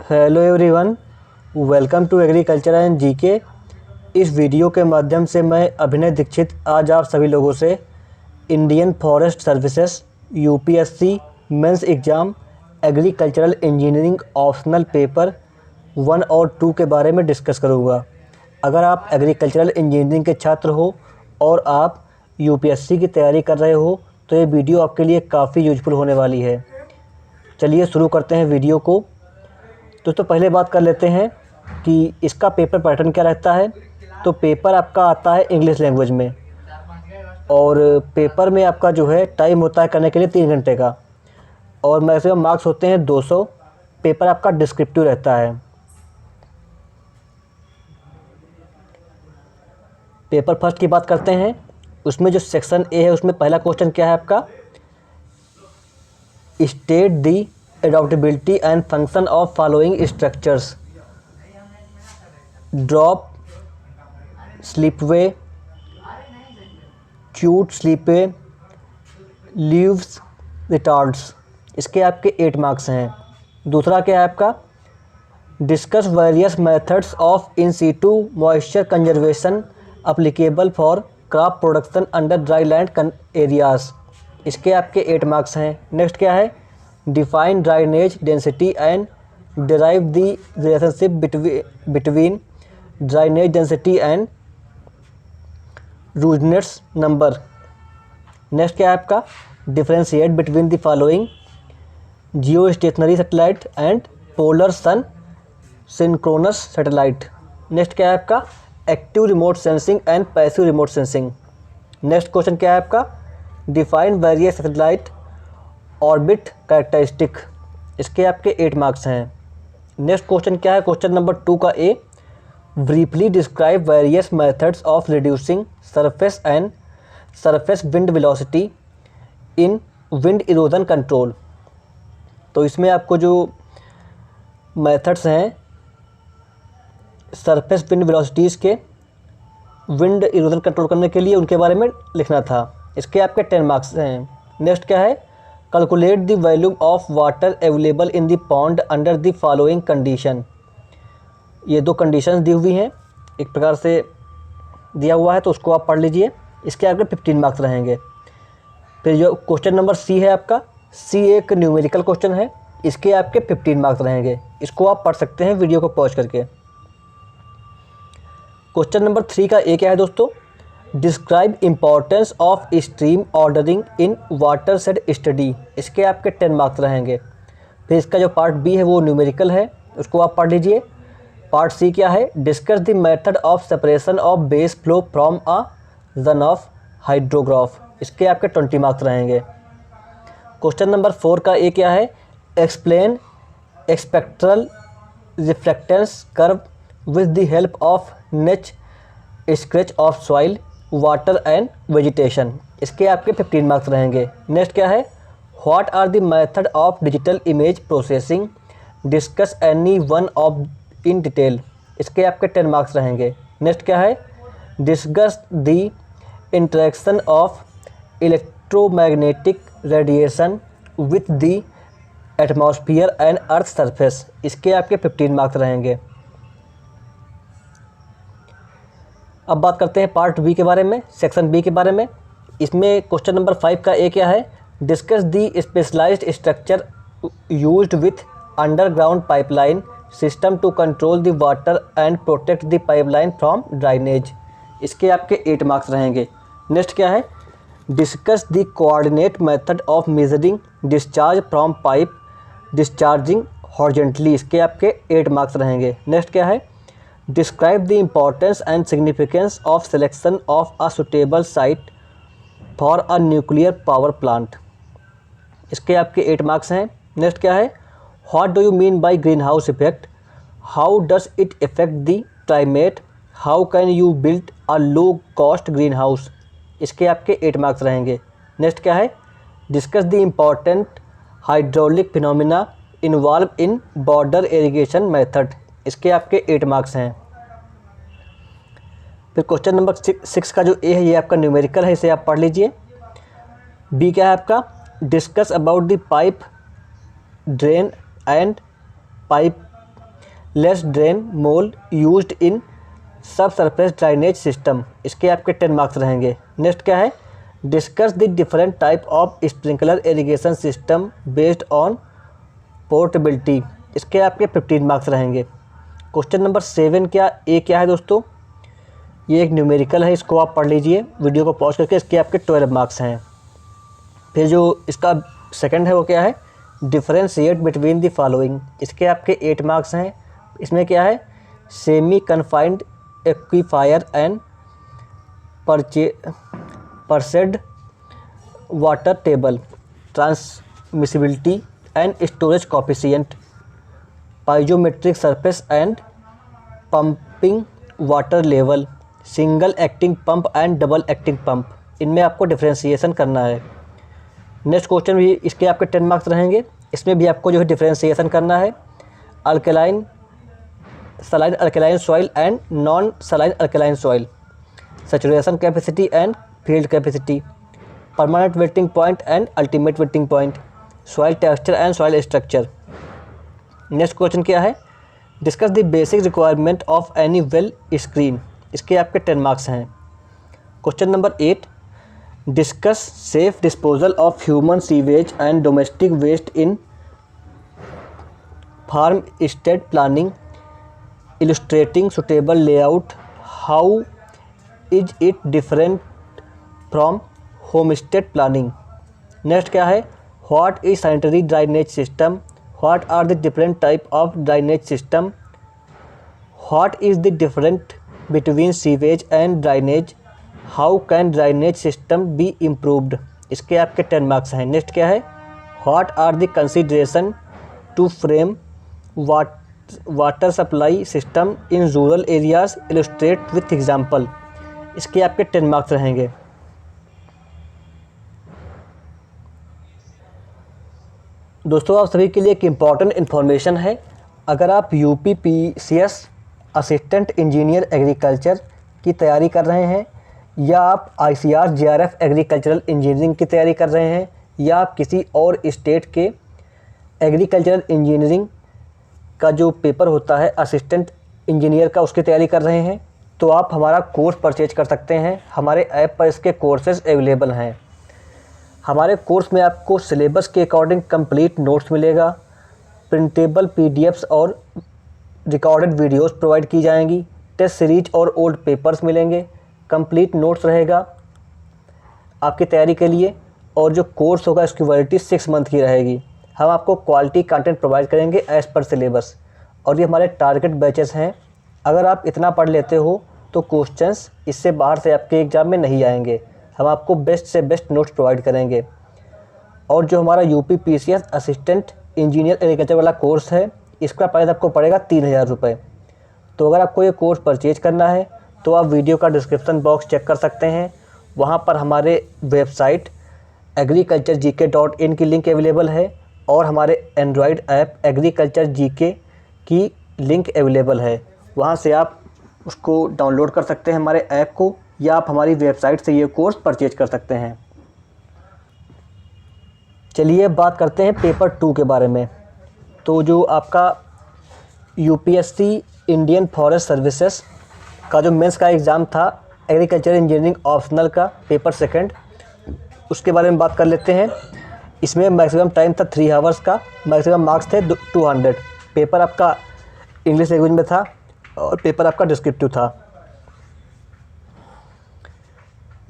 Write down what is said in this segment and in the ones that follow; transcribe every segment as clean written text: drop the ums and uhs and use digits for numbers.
Hello everyone, welcome to agriculture and GK. इस video के माध्यम से मैं अभिनय दीक्षित आज आप सभी लोगों से Indian forest services UPSC mains exam agricultural engineering optional paper 1 और 2 के बारे में डिस्कस करूँगा। अगर आप एग्रीकल्चरल इंजीनियरिंग के छात्र हो और आप यूपीएससी की तैयारी कर रहे हो तो ये वीडियो आपके लिए काफ़ी यूजफुल होने वाली है। चलिए शुरू करते हैं वीडियो को। दोस्तों पहले बात कर लेते हैं कि इसका पेपर पैटर्न क्या रहता है। तो पेपर आपका आता है इंग्लिश लैंग्वेज में और पेपर में आपका जो है टाइम होता है करने के लिए 3 घंटे का और मैक्सिमम मार्क्स होते हैं 200। पेपर आपका डिस्क्रिप्टिव रहता है। पेपर फर्स्ट की बात करते हैं। उसमें जो सेक्शन ए है उसमें पहला क्वेश्चन क्या है आपका, state the एडॉप्टेबिलिटी and function of following structures, drop स्लीपवे, cute स्लीपवे, leaves retards. इसके आपके 8 मार्क्स हैं। दूसरा क्या है आपका, discuss various methods of in situ moisture conservation applicable for crop production under dry land areas. इसके आपके 8 मार्क्स हैं। नेक्स्ट क्या है, define ड्राइनेज density and derive the relationship between ड्राइनेज density and रूजनेट्स number. Next क्या है आपका, differentiate between the following geostationary satellite and polar sun synchronous satellite. Next क्या है आपका, active remote sensing and passive remote sensing. Next question क्या है आपका, define various satellite orbit characteristic. इसके आपके 8 मार्क्स हैं। नेक्स्ट क्वेश्चन क्या है, क्वेश्चन नंबर 2 का A, briefly describe various methods of reducing surface and surface wind velocity in wind erosion control. तो इसमें आपको जो मेथड्स हैं सरफेस विंड वेलोसिटीज़ के विंड इरोजन कंट्रोल करने के लिए उनके बारे में लिखना था। इसके आपके 10 मार्क्स हैं। नेक्स्ट क्या है, calculate the volume of water available in the pond under the following condition. ये 2 कंडीशंस दी हुई हैं, एक प्रकार से दिया हुआ है तो उसको आप पढ़ लीजिए। इसके आपके 15 मार्क्स रहेंगे। फिर जो क्वेश्चन नंबर सी है आपका, सी एक न्यूमेरिकल क्वेश्चन है, इसके आपके 15 मार्क्स रहेंगे। इसको आप पढ़ सकते हैं वीडियो को पॉज करके। क्वेश्चन नंबर 3 का ए क्या है दोस्तों, describe importance of stream ordering in water said study. इसके आपके 10 मार्क्स रहेंगे। फिर इसका जो पार्ट बी है वो न्यूमेरिकल है, उसको आप पढ़ लीजिए। पार्ट सी क्या है, discuss the method of separation of base flow from a run of hydrograph. इसके आपके 20 मार्क्स रहेंगे। क्वेश्चन नंबर 4 का ए क्या है, explain spectral reflectance curve with the help of neat sketch of soil water and vegetation. इसके आपके 15 marks रहेंगे। Next क्या है, what are the method of digital image processing, discuss any one of in detail. इसके आपके 10 marks रहेंगे। Next क्या है, discuss the interaction of electromagnetic radiation with the atmosphere and earth surface. इसके आपके 15 मार्क्स रहेंगे। अब बात करते हैं पार्ट बी के बारे में, सेक्शन बी के बारे में। इसमें क्वेश्चन नंबर 5 का ए क्या है, discuss the specialised structure used with underground pipeline system to control the water and protect the pipeline from drainage. इसके आपके 8 मार्क्स रहेंगे। नेक्स्ट क्या है, discuss the coordinate method of measuring discharge from pipe discharging horizontally. इसके आपके 8 marks रहेंगे। Next क्या है, describe the importance and significance of selection of a suitable site for a nuclear power plant. इसके आपके 8 मार्क्स हैं। नेक्स्ट क्या है, what do you mean by green house effect, how does it effect the climate, how can you build a low cost green house. इसके आपके 8 marks रहेंगे। Next क्या है, discuss the important hydraulic phenomena involve in border irrigation method. इसके आपके 8 marks हैं। फिर question number 6 का जो ए है ये आपका न्यूमेरिकल है, इसे आप पढ़ लीजिए। बी क्या है आपका, discuss about the pipe drain and pipe less drain mole used in सब सरफेस ड्राइनेज सिस्टम, इसके आपके 10 मार्क्स रहेंगे। नेक्स्ट क्या है, discuss the different type of sprinkler irrigation system based on portability, इसके आपके 15 मार्क्स रहेंगे। क्वेश्चन नंबर 7 क्या है दोस्तों, ये एक न्यूमेरिकल है, इसको आप पढ़ लीजिए वीडियो को पॉज करके, इसके आपके 12 मार्क्स हैं। फिर जो इसका सेकंड है वो क्या है, डिफरेंशिएट बिटवीन द फॉलोइंग, इसके आपके 8 मार्क्स हैं। इसमें क्या है, semi confined aquifer and perched water table, transmissibility and storage coefficient, piezometric surface and pumping water level, single acting pump and double acting pump, इनमें आपको डिफरेंशिएशन करना है। नेक्स्ट क्वेश्चन भी इसके आपके 10 मार्क्स रहेंगे, इसमें भी आपको जो है डिफरेंशिएशन करना है। Alkaline saline alkaline soil and non saline alkaline soil, saturation capacity and field capacity, permanent wilting point and ultimate wilting point, soil texture and soil structure. Next question क्या है, discuss the basic requirement of any well screen, इसके आपके 10 marks हैं। Question number 8, discuss safe disposal of human sewage and domestic waste in farmstead planning, illustrating suitable layout, how is it different from homestead planning. Next क्या है, what is sanitary drainage system, what are the different type of drainage system, what is the different between sewage and drainage, how can drainage system be improved, इसके आपके 10 marks हैं। Next क्या है, what are the consideration to frame water supply system in rural areas, illustrate with example, इसके आपके 10 marks रहेंगे। दोस्तों आप सभी के लिए एक इम्पॉर्टेंट इन्फॉर्मेशन है, अगर आप UPPCS असिस्टेंट इंजीनियर एग्रीकल्चर की तैयारी कर रहे हैं, या आप ICR JRF एग्रीकल्चरल इंजीनियरिंग की तैयारी कर रहे हैं, या आप किसी और स्टेट के एग्रीकल्चरल इंजीनियरिंग का जो पेपर होता है असिस्टेंट इंजीनियर का, उसकी तैयारी कर रहे हैं, तो आप हमारा कोर्स परचेज कर सकते हैं। हमारे ऐप पर इसके कोर्सेज अवेलेबल हैं। हमारे कोर्स में आपको सिलेबस के अकॉर्डिंग कंप्लीट नोट्स मिलेगा, प्रिंटेबल PDFs और रिकॉर्डेड वीडियोस प्रोवाइड की जाएंगी, टेस्ट सीरीज और ओल्ड पेपर्स मिलेंगे, कंप्लीट नोट्स रहेगा आपकी तैयारी के लिए, और जो कोर्स होगा इसकी वैलिडिटी 6 मंथ की रहेगी। हम आपको क्वालिटी कंटेंट प्रोवाइड करेंगे एज़ पर सिलेबस, और ये हमारे टारगेट बैचेस हैं। अगर आप इतना पढ़ लेते हो तो क्वेश्चंस इससे बाहर से आपके एग्ज़ाम में नहीं आएंगे। हम आपको बेस्ट से बेस्ट नोट्स प्रोवाइड करेंगे। और जो हमारा UPPCS असिस्टेंट इंजीनियर एग्रीकल्चर वाला कोर्स है, इसका प्राइस आपको पड़ेगा 3000 रुपये। तो अगर आपको ये कोर्स परचेज करना है तो आप वीडियो का डिस्क्रिप्शन बॉक्स चेक कर सकते हैं, वहाँ पर हमारे वेबसाइट agriculturegk.in की लिंक अवेलेबल है, और हमारे एंड्रॉयड ऐप एग्रीकल्चर GK की लिंक अवेलेबल है। वहाँ से आप उसको डाउनलोड कर सकते हैं हमारे ऐप को, या आप हमारी वेबसाइट से ये कोर्स परचेज कर सकते हैं। चलिए बात करते हैं पेपर 2 के बारे में। तो जो आपका UPSC इंडियन फॉरेस्ट सर्विसेज का जो मेंस का एग्ज़ाम था एग्रीकल्चर इंजीनियरिंग ऑप्शनल का पेपर 2, उसके बारे में बात कर लेते हैं। इसमें मैक्सिमम टाइम था 3 आवर्स का, मैक्सिमम मार्क्स थे 200। पेपर आपका इंग्लिश लैंग्वेज में था और पेपर आपका डिस्क्रिप्टिव था।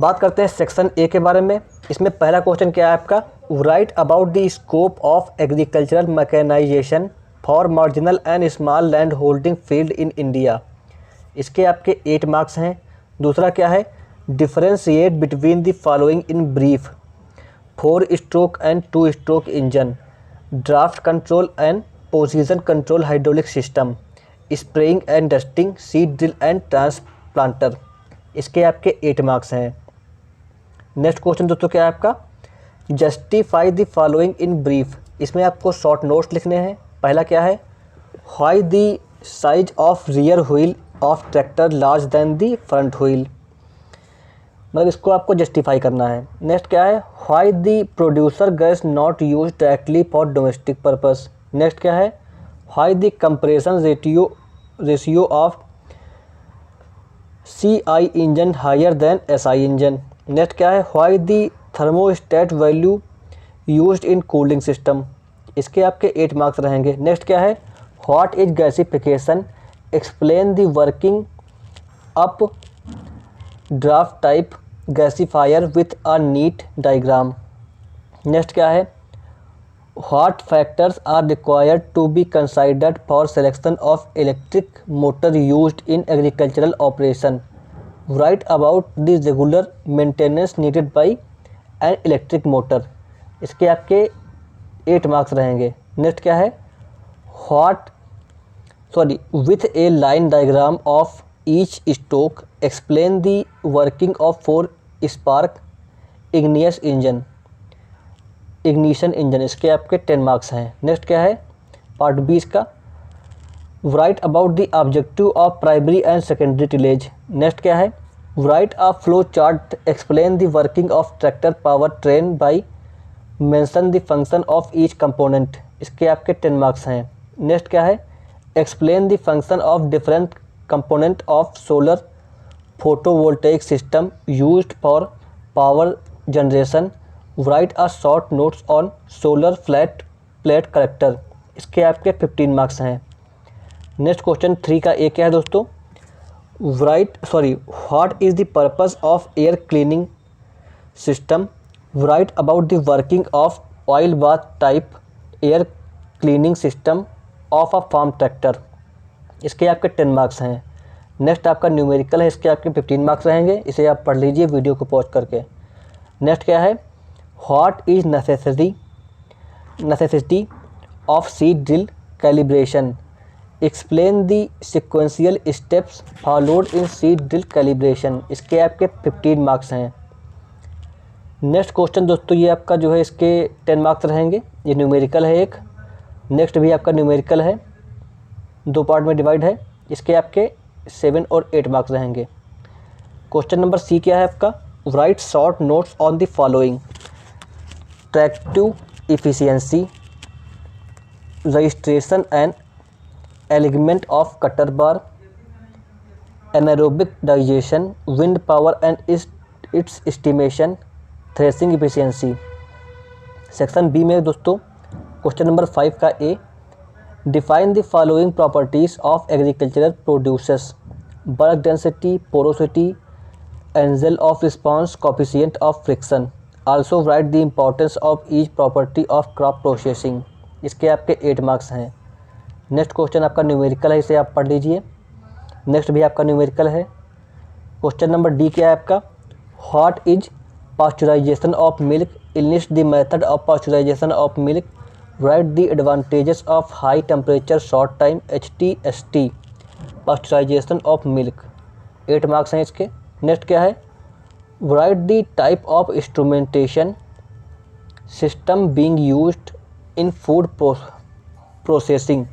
बात करते हैं सेक्शन A के बारे में। इसमें पहला क्वेश्चन क्या है आपका, write about the scope of agricultural mechanization for marginal and small land holding field in India, इसके आपके 8 मार्क्स हैं। दूसरा क्या है, differentiate between the following in brief, 4 stroke and 2 stroke engine, draft control and position control hydraulic system, spraying and dusting, seed drill and transplanter, इसके आपके 8 marks हैं। Next question दोस्तों क्या है आपका, justify the following in brief, इसमें आपको short notes लिखने हैं। पहला क्या है, why the size of rear wheel of tractor large than the front wheel, मतलब इसको आपको जस्टिफाई करना है। नेक्स्ट क्या है, why the producer gas not use directly for domestic purpose. Next क्या है, why the compression ratio ratio of CI engine higher than SI engine. Next क्या है, why the thermostat value used in cooling system. इसके आपके 8 marks रहेंगे। Next क्या है, what is gasification, explain the working updraft type gasifier with a neat diagram. Next क्या है, what factors are required to be considered for selection of electric motor used in agricultural operation. Write about the regular maintenance needed by an electric motor. इसके आपके 8 marks रहेंगे। Next क्या है, with a line diagram of each stroke explain the working of 4 spark ignition engine. इसके आपके 10 marks हैं। Next क्या है, पार्ट 20 का, right about the objective of primary and secondary tillage. Next क्या है, right a flow chart explain the working of tractor power train by mention the function of each component. इसके आपके 10 marks हैं। Next क्या है, explain the function of different component of solar photovoltaic system used for power generation. Right a short notes on solar flat plate collector. इसके आपके 15 marks हैं। Next question 3 का A क्या है दोस्तों, what is the purpose of air cleaning system. Write about the working of oil bath type air cleaning system of a farm tractor. इसके आपके 10 marks हैं। नेक्स्ट आपका न्यूमेरिकल है, इसके आपके 15 मार्क्स रहेंगे। इसे आप पढ़ लीजिए वीडियो को पॉज करके। नेक्स्ट क्या है, what is necessity of seed drill calibration. Explain the sequential steps followed in seed drill calibration. इसके आपके 15 मार्क्स हैं। नेक्स्ट क्वेश्चन दोस्तों ये आपका जो है इसके 10 मार्क्स रहेंगे। ये न्यूमेरिकल है एक। नेक्स्ट भी आपका न्यूमेरिकल है, 2 पार्ट में डिवाइड है। इसके आपके 7 और 8 मार्क्स रहेंगे। क्वेश्चन नंबर सी क्या है आपका, write short notes on the following, tractive efficiency, registration and alignment of cutter bar, anaerobic digestion, wind power and its estimation, threshing efficiency. Section B में दोस्तों क्वेश्चन नंबर 5 का A, define the following properties of agricultural produces, bulk density, porosity, angle of repose, coefficient of friction. Also write the importance of each property of crop processing. इसके आपके 8 marks हैं। Next question आपका numerical है, इसे आप पढ़ लीजिए। Next भी आपका न्यूमेरिकल है। क्वेश्चन नंबर डी क्या है आपका, what is pasteurisation of milk, illustrate the method of pasteurisation of milk, write the advantages of high temperature short time HTST pasteurisation of milk. 8 marks हैं इसके। नेक्स्ट क्या है, write the type of instrumentation system being used in food processing,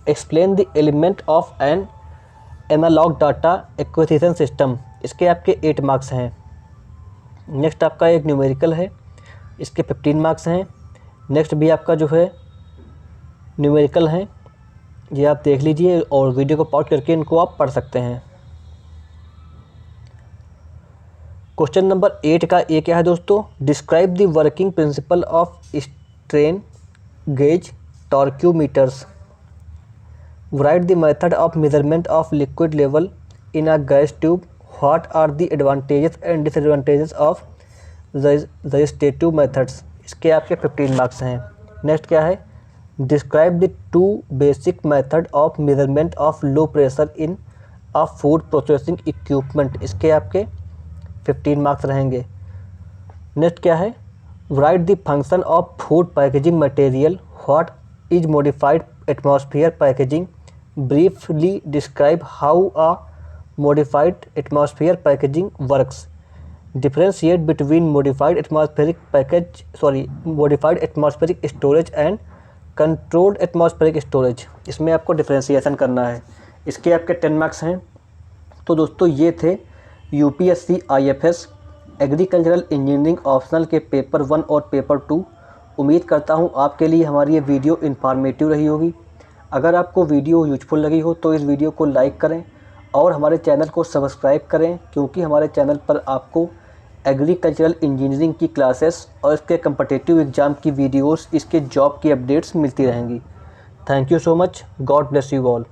explain the element of an analogue data acquisition system. इसके आपके 8 marks हैं। Next आपका एक numerical है, इसके 15 मार्क्स हैं। नेक्स्ट भी आपका जो है न्यूमेरिकल है, ये आप देख लीजिए और वीडियो को पॉज करके इनको आप पढ़ सकते हैं। क्वेश्चन नंबर 8 का ए क्या है दोस्तों, describe the working principle of strain gauge torquemeters, write the method of measurement of liquid level in a gas tube, what are the advantages and disadvantages of resistive methods. इसके आपके 15 marks हैं। Next क्या है, describe the 2 basic method of measurement of low pressure in a food processing equipment. इसके आपके 15 marks रहेंगे। Next क्या है, write the function of food packaging material, what is modified atmosphere packaging, briefly describe how a modified atmosphere packaging works, differentiate between modified atmospheric storage and controlled atmospheric storage. इसमें आपको differentiation करना है। इसके आपके 10 marks हैं। तो दोस्तों ये थे UPSC IFS agricultural engineering optional के पेपर 1 और पेपर 2। उम्मीद करता हूँ आपके लिए हमारी ये वीडियो इन्फॉर्मेटिव रही होगी। अगर आपको वीडियो यूजफुल लगी हो तो इस वीडियो को लाइक करें और हमारे चैनल को सब्सक्राइब करें, क्योंकि हमारे चैनल पर आपको एग्रीकल्चरल इंजीनियरिंग की क्लासेस और इसके कम्पिटिटिव एग्ज़ाम की वीडियोस, इसके जॉब की अपडेट्स मिलती रहेंगी। Thank you so much. God bless you all.